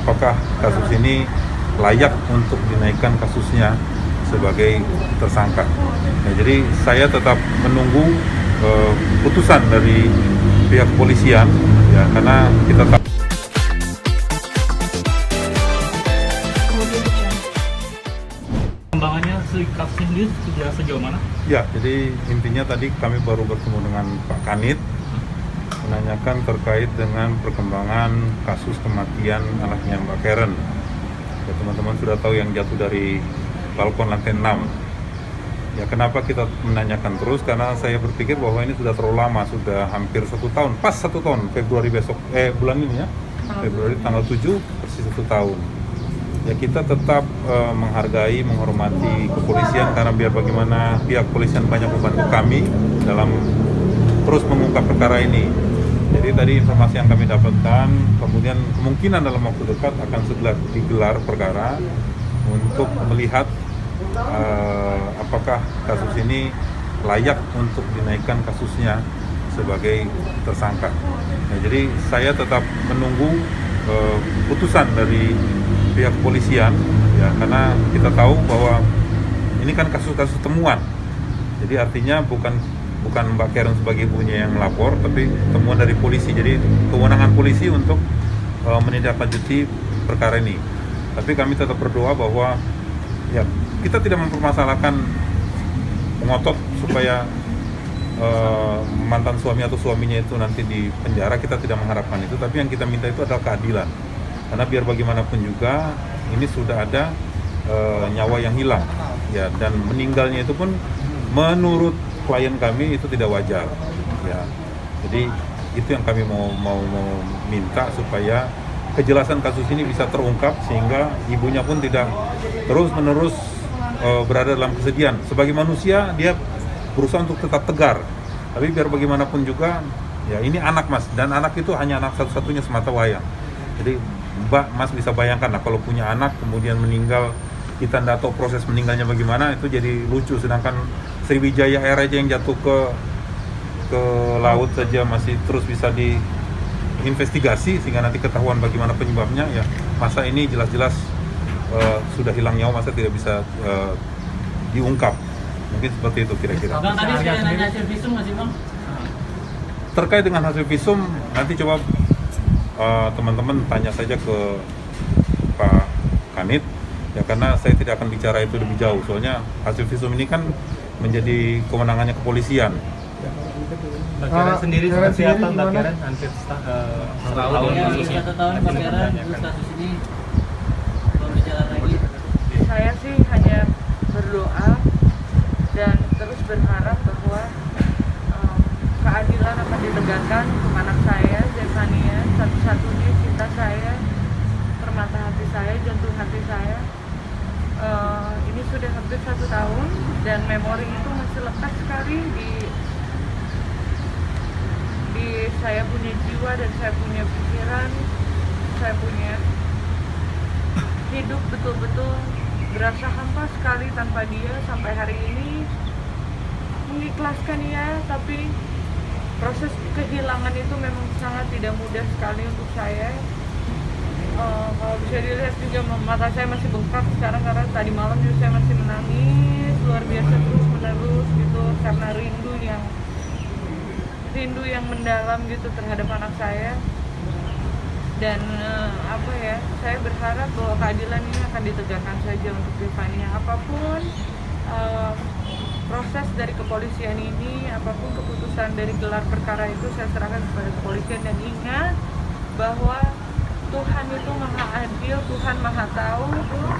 apakah kasus ini layak untuk dinaikkan kasusnya sebagai tersangka. Ya, jadi saya tetap menunggu putusan dari pihak kepolisian, ya, karena kita tahu. Perkembangannya kasus ini sudah sejauh mana? Ya, jadi intinya tadi kami baru bertemu dengan Pak Kanit menanyakan terkait dengan perkembangan kasus kematian anaknya Mbak Karen. Ya, teman-teman sudah tahu yang jatuh dari balkon lantai 6. Ya, kenapa kita menanyakan terus? Karena saya berpikir bahwa ini sudah terlalu lama, sudah hampir 1 tahun, pas 1 tahun, Februari besok, bulan ini ya, Februari tanggal 7, persis 1 tahun. Ya, kita tetap menghargai, menghormati kepolisian, karena biar bagaimana pihak kepolisian banyak membantu kami dalam terus mengungkap perkara ini. Jadi tadi informasi yang kami dapatkan, kemudian kemungkinan dalam waktu dekat akan segera digelar perkara untuk melihat apakah kasus ini layak untuk dinaikkan kasusnya sebagai tersangka. Nah, jadi saya tetap menunggu putusan dari pihak kepolisian, ya, karena kita tahu bahwa ini kan kasus-kasus temuan. Jadi artinya bukan Mbak Karen sebagai ibunya yang melapor, tapi temuan dari polisi. Jadi kewenangan polisi untuk menindaklanjuti perkara ini. Tapi kami tetap berdoa bahwa ya kita tidak mempermasalahkan mengotot supaya mantan suami atau suaminya itu nanti di penjara. Kita tidak mengharapkan itu, tapi yang kita minta itu adalah keadilan. Karena biar bagaimanapun juga ini sudah ada nyawa yang hilang, ya, dan meninggalnya itu pun menurut klien kami itu tidak wajar, ya. Jadi itu yang kami mau minta, supaya kejelasan kasus ini bisa terungkap sehingga ibunya pun tidak terus-menerus berada dalam kesedihan. Sebagai manusia dia berusaha untuk tetap tegar, tapi biar bagaimanapun juga ya ini anak Mas, dan anak itu hanya anak satu-satunya semata wayang. Jadi Mas bisa bayangkan lah kalau punya anak kemudian meninggal, kita tidak tahu proses meninggalnya bagaimana, itu jadi lucu. Sedangkan Sriwijaya Air aja yang jatuh ke laut saja masih terus bisa diinvestigasi sehingga nanti ketahuan bagaimana penyebabnya, ya. Masa ini jelas-jelas sudah hilang nyawa, masa tidak bisa diungkap. Mungkin seperti itu kira-kira. Bang, tadi sudah nanya hasil visum nggak sih, Bang? Terkait dengan hasil visum, nanti coba teman-teman tanya saja ke Pak Kanit, ya, karena saya tidak akan bicara itu lebih jauh. Soalnya hasil visum ini kan menjadi kewenangannya kepolisian. Mbak Karen sendiri seperti apa, Mbak Karen? Hampir setahun Ya, kasusnya. 1 tahun Mbak Karen, terus kasus ini belum berjalan lagi. Saya sih hanya berdoa dan terus berharap bahwa keadilan akan ditegakkan untuk anak saya, Zefania, satu-satunya cinta saya, permata hati saya, jantung hati saya. Ini sudah hampir 1 tahun dan memori itu masih lekat sekali di saya punya jiwa dan saya punya pikiran, saya punya hidup betul-betul berasa hampa sekali tanpa dia sampai hari ini. Mengikhlaskan ya, tapi proses kehilangan itu memang sangat tidak mudah sekali untuk saya. Kalau bisa dilihat juga mata saya masih bengkak sekarang karena tadi malam juga saya masih menangis luar biasa terus menerus gitu, karena rindu yang mendalam gitu terhadap anak saya. Dan saya berharap bahwa keadilan ini akan ditegakkan saja untuk Zefania. Apapun proses dari kepolisian ini, apapun keputusan dari gelar perkara itu, saya serahkan kepada kepolisian. Dan ingat bahwa Tuhan itu maha adil, Tuhan maha tahu,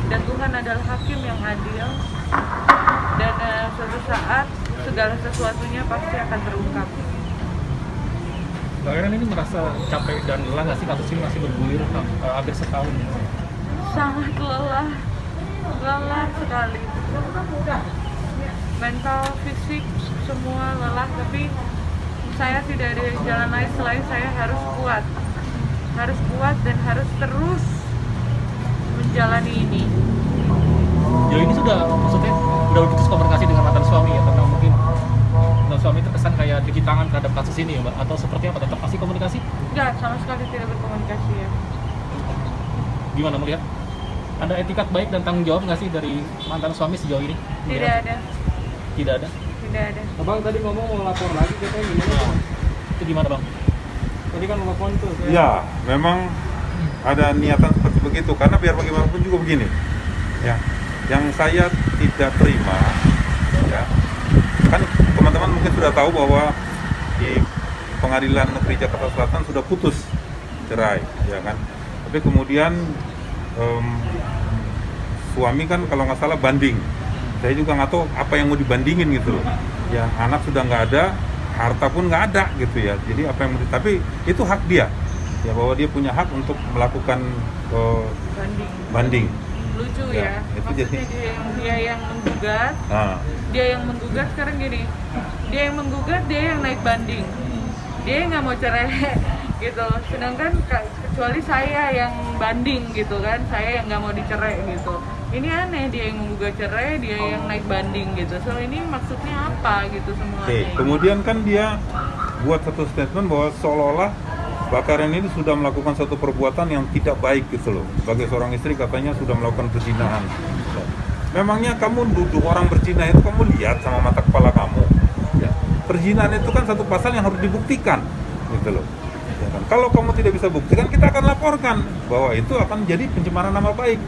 dan Tuhan adalah hakim yang adil. Dan suatu saat segala sesuatunya pasti akan terungkap. Mbak Karen ini merasa capek dan lelah nggak sih, kasus ini masih bergulir hampir setahun? Sangat lelah sekali. Mental, fisik, semua lelah, tapi saya tidak ada jalan lain selain saya harus kuat dan harus terus menjalani ini. Ya ini sudah putus komunikasi dengan mantan suami ya, karena mungkin mantan suami terkesan kayak cuci tangan terhadap kasus ini ya, Mbak, atau seperti apa? Tetap masih komunikasi? Enggak, sama sekali tidak berkomunikasi ya. gimana melihat? Ada etikat baik dan tanggung jawab nggak sih dari mantan suami sejauh ini? Tidak ada. Tidak ada. Tidak ada. Abang tadi ngomong mau lapor lagi katanya gimana? Nah, itu gimana bang? Tadi kan telepon tuh. Ya, memang ada niatan seperti begitu karena biar bagaimanapun juga begini. Ya, yang saya tidak terima, ya, kan teman-teman mungkin sudah tahu bahwa di Pengadilan Negeri Jakarta Selatan sudah putus cerai, ya kan. Tapi kemudian suami kan kalau nggak salah banding. Saya juga nggak tahu apa yang mau dibandingin gitu loh. Ya, anak sudah nggak ada, harta pun nggak ada gitu ya. Jadi apa yang mau tapi itu hak dia. Ya, bahwa dia punya hak untuk melakukan banding. Lucu Ya, ya. itu Maksudnya jadi- dia yang menggugat. Nah, Dia yang menggugat sekarang gini. Dia yang menggugat, dia yang naik banding. Dia yang nggak mau cerai gitu. Sedangkan kecuali saya yang banding gitu kan, saya yang nggak mau dicerai gitu. Ini aneh, dia yang menggugat cerai, dia yang naik banding gitu. So ini maksudnya apa gitu semuanya? oke. Kemudian kan dia buat satu statement bahwa seolah-olah Mbak Karen ini sudah melakukan satu perbuatan yang tidak baik gitu loh. Sebagai seorang istri katanya sudah melakukan perzinahan. Memangnya kamu duduk orang berzina itu kamu lihat sama mata kepala kamu? Ya. Perzinahan itu kan satu pasal yang harus dibuktikan gitu loh. Ya kan? Kalau kamu tidak bisa buktikan, kita akan laporkan bahwa itu akan jadi pencemaran nama baik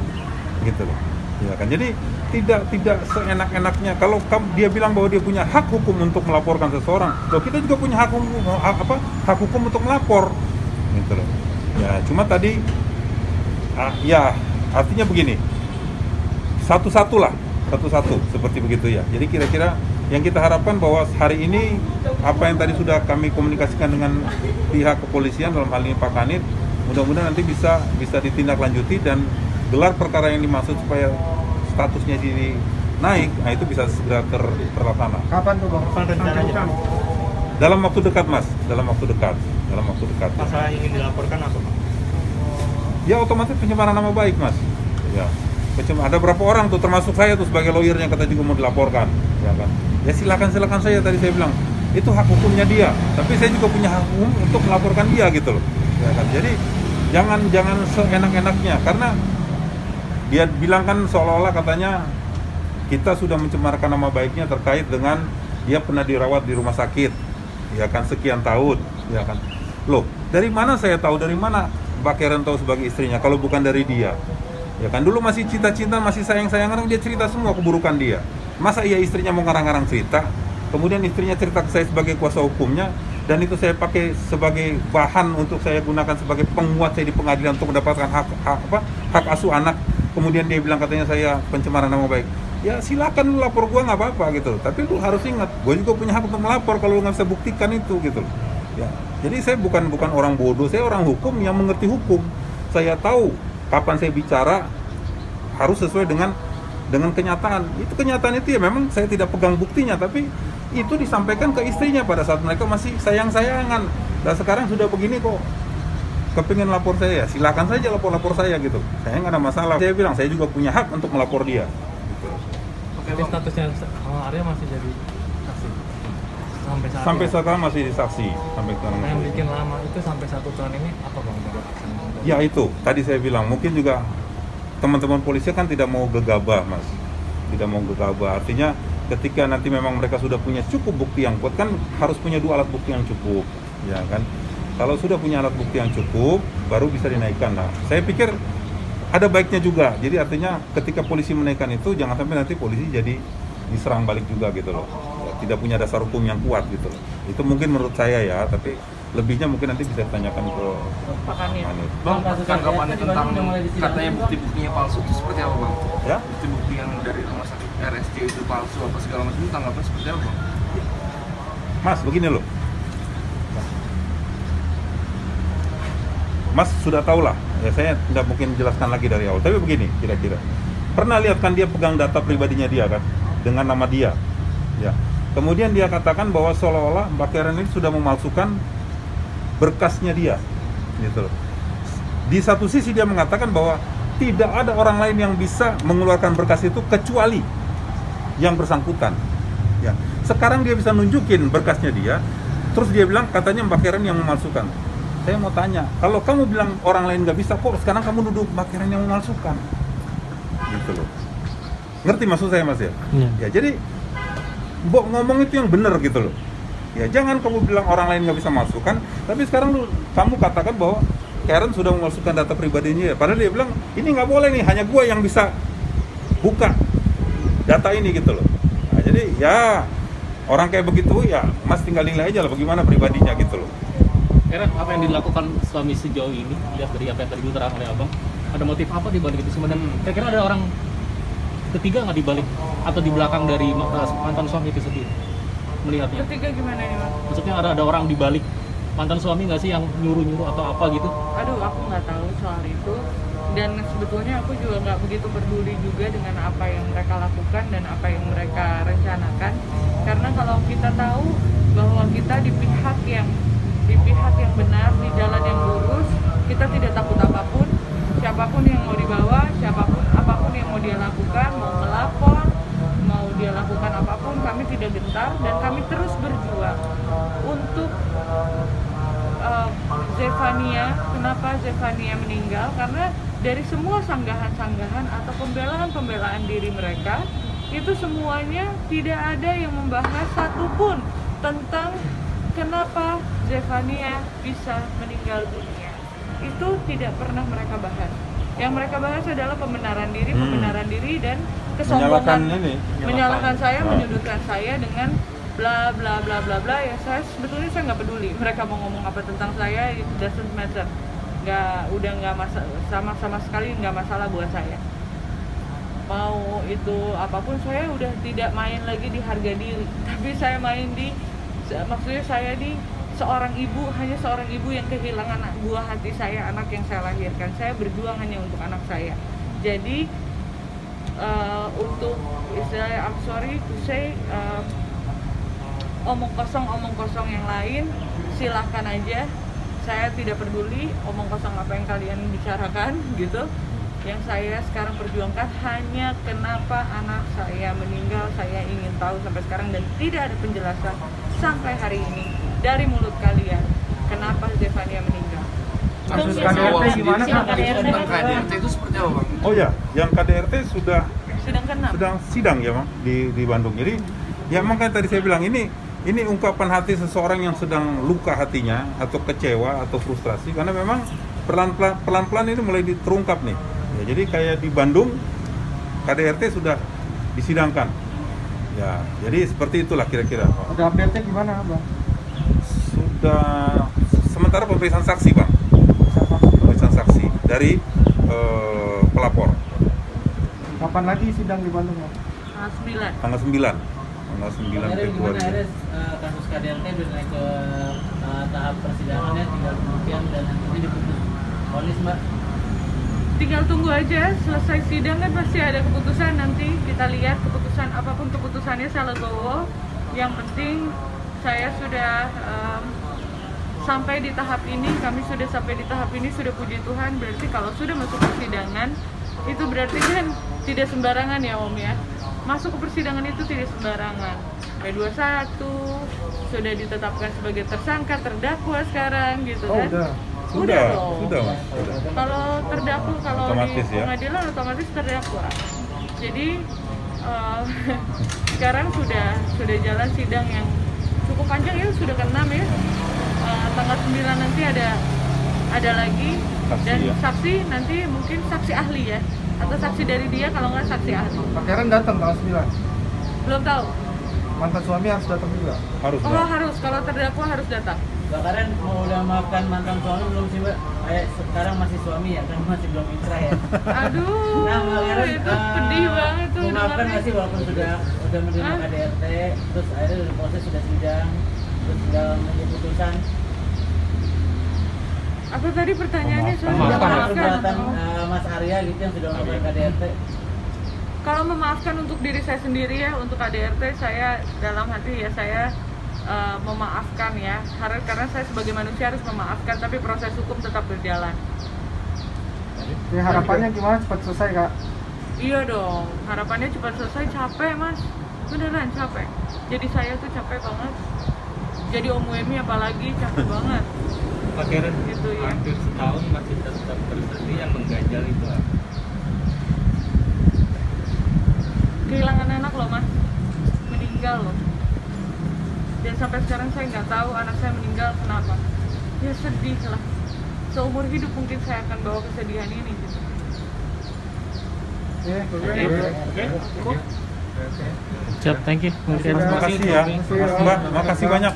gitu loh. Ya kan? Jadi tidak seenak-enaknya kalau dia bilang bahwa dia punya hak hukum untuk melaporkan seseorang, loh kita juga punya hak hukum untuk melapor gitu loh. Ya, cuma tadi ya artinya begini. Satu seperti begitu ya. Jadi kira-kira yang kita harapkan bahwa hari ini apa yang tadi sudah kami komunikasikan dengan pihak kepolisian dalam hal ini Pak Kanit, mudah-mudahan nanti bisa ditindaklanjuti dan gelar perkara yang dimaksud supaya statusnya jadi naik, nah itu bisa segera terlaksana. Kapan tuh bang? Kapan rencananya? Dalam waktu dekat mas, dalam waktu dekat. Masalah yang ingin dilaporkan apa bang? Ya otomatis pencemaran nama baik mas. Ya. Ada berapa orang tuh termasuk saya tuh sebagai lawyernya kata juga mau dilaporkan, ya kan? Ya silakan saya tadi saya bilang itu hak hukumnya dia, tapi saya juga punya hak hukum untuk melaporkan dia gitu loh, ya kan? Jadi jangan seenak-enaknya karena dia bilang kan seolah-olah katanya kita sudah mencemarkan nama baiknya terkait dengan dia pernah dirawat di rumah sakit, ya kan sekian tahun, ya kan? Loh, dari mana saya tahu, dari mana Mbak Karen tahu sebagai istrinya kalau bukan dari dia? Ya kan dulu masih cinta-cinta, masih sayang-sayangan, dia cerita semua keburukan dia. Masa iya istrinya mau ngarang-ngarang cerita? Kemudian istrinya cerita ke saya sebagai kuasa hukumnya dan itu saya pakai sebagai bahan untuk saya gunakan sebagai penguat saya di pengadilan untuk mendapatkan hak asuh anak. Kemudian dia bilang katanya saya pencemaran nama baik. Ya silakan lu lapor gua nggak apa-apa gitu. Tapi lu harus ingat, gua juga punya hak untuk melapor kalau lu nggak bisa buktikan itu gitu. Ya. Jadi saya bukan orang bodoh, saya orang hukum yang mengerti hukum. Saya tahu kapan saya bicara harus sesuai dengan kenyataan. Itu kenyataan itu ya memang saya tidak pegang buktinya, tapi itu disampaikan ke istrinya pada saat mereka masih sayang-sayangan. Dan sekarang sudah begini kok, kepingin lapor saya, silakan saja lapor saya gitu. Saya nggak ada masalah. Saya bilang saya juga punya hak untuk melapor dia. Gitu. Oke, statusnya Arya masih jadi saksi Sampai sekarang masih saksi. Sampai sekarang. Yang bikin lama itu sampai 1 tahun ini apa bang? Ya itu, tadi saya bilang mungkin juga teman-teman polisi kan tidak mau gegabah mas, tidak mau gegabah. Artinya ketika nanti memang mereka sudah punya cukup bukti yang kuat, kan harus punya 2 alat bukti yang cukup, ya kan? Kalau sudah punya alat bukti yang cukup, baru bisa dinaikkan. Nah, saya pikir ada baiknya juga. Jadi artinya ketika polisi menaikkan itu, jangan sampai nanti polisi jadi diserang balik juga gitu loh. Ya, tidak punya dasar hukum yang kuat gitu loh. Itu mungkin menurut saya ya, tapi lebihnya mungkin nanti bisa ditanyakan ke Pak Kanit. Bang, tanggapannya tentang katanya bukti-buktinya palsu itu seperti apa bang? Ya? Bukti-bukti yang dari rumah sakit RSJ itu palsu apa segala macam itu tanggapannya seperti apa bang? Mas, begini loh. Mas sudah tahu lah, ya saya tidak mungkin jelaskan lagi dari awal. Tapi begini, kira-kira pernah lihat kan dia pegang data pribadinya dia kan, dengan nama dia, ya. Kemudian dia katakan bahwa seolah-olah Mbak Karen ini sudah memalsukan berkasnya dia, gitu loh. Di satu sisi dia mengatakan bahwa tidak ada orang lain yang bisa mengeluarkan berkas itu kecuali yang bersangkutan. Ya. Sekarang dia bisa nunjukin berkasnya dia, terus dia bilang katanya Mbak Karen yang memalsukan. saya mau tanya, kalau kamu bilang orang lain nggak bisa, kok sekarang kamu nuduh Mbak Karen yang memalsukan? Gitu loh. Ngerti maksud saya, Mas ya? Ya jadi Mbok ngomong itu yang benar gitu loh. Ya jangan kamu bilang orang lain nggak bisa masukkan, tapi sekarang kamu katakan bahwa Karen sudah memasukkan data pribadinya. Padahal dia bilang ini nggak boleh nih, hanya gue yang bisa buka data ini gitu loh. Nah, jadi ya orang kayak begitu ya Mas tinggal nilai aja lah bagaimana pribadinya gitu loh. Karen, apa yang dilakukan suami sejauh ini, lihat dari apa yang tadi diterangkan oleh abang, ada motif apa di balik itu semua? Dan kira-kira ada orang ketiga nggak di balik atau di belakang dari mantan suami itu sendiri melihatnya? Ketiga gimana nih Mas? Maksudnya ada orang di balik mantan suami nggak sih yang nyuruh-nyuruh atau apa gitu? Aduh, aku nggak tahu soal itu. Dan sebetulnya aku juga nggak begitu peduli juga dengan apa yang mereka lakukan dan apa yang mereka rencanakan. Karena kalau kita tahu bahwa kita di pihak yang benar, di jalan yang lurus, kita tidak takut apapun. Siapapun yang mau dibawa, apapun yang mau dia lakukan, mau melapor, mau dia lakukan apapun, kami tidak gentar dan kami terus berjuang untuk Zefania. Kenapa Zefania meninggal? Karena dari semua sanggahan-sanggahan atau pembelaan diri mereka, itu semuanya tidak ada yang membahas satupun tentang kenapa Zefania bisa meninggal dunia. Itu tidak pernah mereka bahas. Yang mereka bahas adalah pembenaran diri dan kesombongan, menyalahkan saya, menyudutkan saya dengan bla bla bla bla bla. Ya saya sebetulnya nggak peduli mereka mau ngomong apa tentang saya, it doesn't matter. Nggak sama sekali nggak masalah buat saya. Mau itu apapun, saya udah tidak main lagi di harga diri, tapi saya main maksudnya saya di seorang ibu, hanya seorang ibu yang kehilangan buah hati saya, anak yang saya lahirkan. Saya berjuang hanya untuk anak saya. Jadi untuk istilahnya, I'm sorry to say, omong kosong yang lain silahkan aja. Saya tidak peduli omong kosong apa yang kalian bicarakan gitu. Yang saya sekarang perjuangkan hanya kenapa anak saya meninggal. Saya ingin tahu sampai sekarang dan tidak ada penjelasan sampai hari ini dari mulut kalian kenapa Zefania meninggal. Kasus KDRT gimana Kak? Tentang KDRT itu seperti apa Bang? Oh ya, yang KDRT sudah Sidang ke-6. sedang sidang ya Bang di Bandung. Jadi ya makanya tadi saya bilang ini ungkapan hati seseorang yang sedang luka hatinya atau kecewa atau frustrasi, karena memang pelan-pelan ini mulai terungkap nih. Ya, jadi kayak di Bandung KDRT sudah disidangkan. Ya, jadi seperti itulah kira-kira. Ada update-nya gimana, Bang? Sudah sementara pemeriksaan saksi, Bang. Siapa? Pemeriksaan saksi dari pelapor. Kapan lagi sidang di Bandung, Bang? Tanggal 9. Tanggal 9 Akhirnya gimana Februari. Ares, kasus KDRT udah naik ke tahap persidangannya, tinggal pembuktian dan nantinya diputus vonis Mbak? Tinggal tunggu aja, selesai sidang kan pasti ada keputusan. Nanti kita lihat keputusan, apapun keputusannya saya legowo. Yang penting saya sudah sampai di tahap ini, kami sudah sampai di tahap ini, sudah puji Tuhan. Berarti kalau sudah masuk persidangan, itu berarti kan tidak sembarangan ya Om ya. Masuk ke persidangan itu tidak sembarangan. P21 sudah ditetapkan sebagai tersangka, terdakwa sekarang gitu kan. Sudah, dong. Mas. Sudah. Kalau terdakwa, kalau Otomatis di ya. pengadilan otomatis terdakwa. Jadi sekarang sudah jalan sidang yang cukup panjang ya, sudah ke-6 ya. Tanggal 9 nanti ada lagi Saksi, dan ya. saksi nanti mungkin saksi ahli ya, atau saksi dari dia, kalau nggak saksi ahli. Pak Karen datang tanggal 9. Belum tahu. Mantan suami harus datang juga. Harus. Oh Bang. harus, kalau terdakwa harus datang. Mbak Karen mau udah maafkan mantan suami belum sih Mbak? Kayak sekarang masih suami ya, kan masih belum inkrah ya. Aduh, Nah Mbak Karen, itu pedih banget tuh memaafkan dengarnya. nggak sih walaupun sudah menerima Hah? KDRT, terus akhirnya dari proses sudah sidang, terus sudah menjadi putusan. Apa tadi pertanyaannya? Memaafkan. Soalnya Memaafkan. Perbuatan Mas Arya gitu yang sudah melakukan KDRT. Kalau memaafkan untuk diri saya sendiri ya, untuk KDRT saya dalam hati ya saya memaafkan ya, karena saya sebagai manusia harus memaafkan, tapi proses hukum tetap berjalan. Ya, harapannya gimana cepat selesai, Kak? Iya dong, harapannya cepat selesai. Capek mas, beneran capek. Jadi saya tuh capek banget. Jadi Om Wemi apalagi capek banget. Pak Karen, Gitu, ya. hampir setahun masih tetap bersedih, yang mengganjal itu apa? Kehilangan anak loh mas, meninggal loh. Dan sampai sekarang saya nggak tahu anak saya meninggal kenapa. Ya sedih lah. Seumur hidup mungkin saya akan bawa kesedihan ini gitu. Siap, thank you. Terima kasih ya, Mbak. Makasih banyak.